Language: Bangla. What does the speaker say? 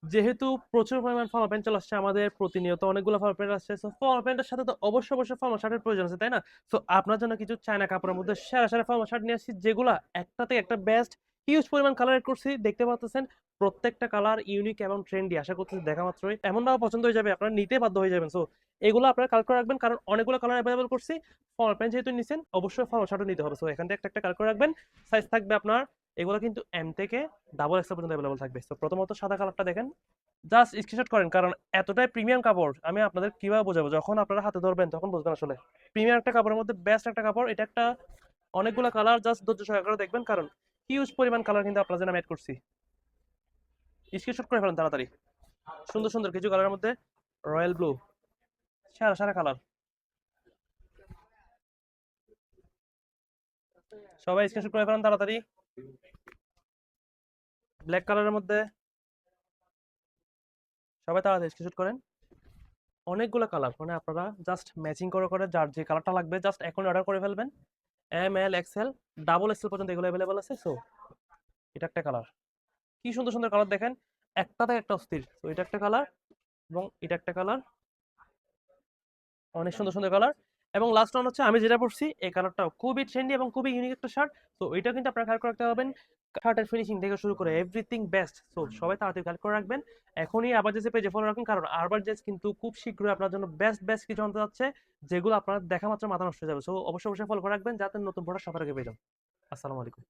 যেহেতু প্রচুর পরিমাণ ফর্মাল প্যান্ট চলে আসছে আমাদের, প্রতিনিয়ত অনেকগুলো ফর্মাল প্যান্ট আসছে, সো ফর্মাল প্যান্টের সাথে তো অবশ্যই ফর্মাল শার্টের প্রয়োজন আছে, তাই না? সো আপনার জন্য কিছু চায়না কাপড়ের মধ্যে সেরা সেরা ফর্মাল শার্ট নিয়ে আসছি, যেগুলা একটা থেকে একটা বেস্ট, হিউজ পরিমাণ কালার এড করছি, দেখতে পাচ্ছেন। প্রত্যেকটা কালার ইউনিক এবং ট্রেন্ডি, আশা করতেছি দেখা মাত্রই এমনভাবে পছন্দ হয়ে যাবে, আপনারা নিতে বাধ্য হয়ে যাবেন। সো এগুলো আপনারা কালেক্ট করে রাখবেন, কারণ অনেকগুলো কালার অ্যাভেলেবল করছি। ফর্মাল প্যান্ট যেহেতু নিছেন, অবশ্যই ফর্মাল শার্টও নিতে হবে। সো এখান থেকে একটা একটা কালেক্ট করে রাখবেন। সাইজ থাকবে আপনার, এগুলো কিন্তু এম থেকে ডাবল এক্সেল পর্যন্ত অ্যাভেলেবল থাকবে। তো প্রথমত সাদা কালারটা দেখেন, জাস্ট স্ক্রিনশট করেন, কারণ এতটাই প্রিমিয়াম কাপড়, আমি আপনাদের কিভাবে বোঝাবো, যখন আপনারা হাতে ধরবেন তখন বুঝবেন আসলে। প্রিমিয়াম একটা কাপড়ের মধ্যে বেস্ট একটা কাপড় এটা, একটা অনেকগুলো কালার, জাস্ট ধৈর্য সহকারে দেখবেন, কারণ হিউজ পরিমাণ কালার কিন্তু আপনার জন্য আমি অ্যাড করছি। স্ক্রিনশট করে ফেলেন তাড়াতাড়ি। সুন্দর সুন্দর কিছু কালারের মধ্যে রয়্যাল ব্লু, সারা সারা কালার, সবাই স্ক্রিনশট করে ফেলেন তাড়াতাড়ি। ব্ল্যাক কালারের মধ্যে সবাই তাড়াতাড়ি স্ক্রিনশট করেন। অনেকগুলো কালার, মানে আপনারা জাস্ট ম্যাচিং করে করে যার যে কালারটা লাগবে জাস্ট এখন অর্ডার করে ফেলবেন। M L XL double XL পর্যন্ত এগুলো অ্যাভেলেবল আছে। সো এটা একটা কালার, কি সুন্দর সুন্দর কালার দেখেন, একটা থেকে একটা অস্থির। তো এটা একটা কালার, এবং এটা একটা কালার, অনেক সুন্দর সুন্দর কালার। এবং লাস্ট ওয়ান হচ্ছে আমি যেটা পড়ছি, এই কালারটাও খুবই ট্রেন্ডি এবং খুবই ইউনিক একটা শার্ট। তো এটা কিন্তু আপনারা কালেক্ট করে রাখতে হবেন, শার্টের ফিনিশিং থেকে শুরু করে এভরিথিং বেস্ট। সো সবাই তাড়াতাড়ি কালেক্ট করে রাখবেন। এখনই আবার যে পেজে ফলো রাখুন, কারণ আরবার জেস কিন্তু খুব শীঘ্রই আপনার জন্য বেস্ট বেস্ট কিছু আনতে যাচ্ছে, যেগুলো আপনারা দেখা মাত্র মাথা নষ্ট হয়ে যাবে। সো অবশ্যই ফলো করে রাখবেন, যাতে নতুন প্রোডাক্ট সবার আগে পেয়ে যান। আসসালামু আলাইকুম।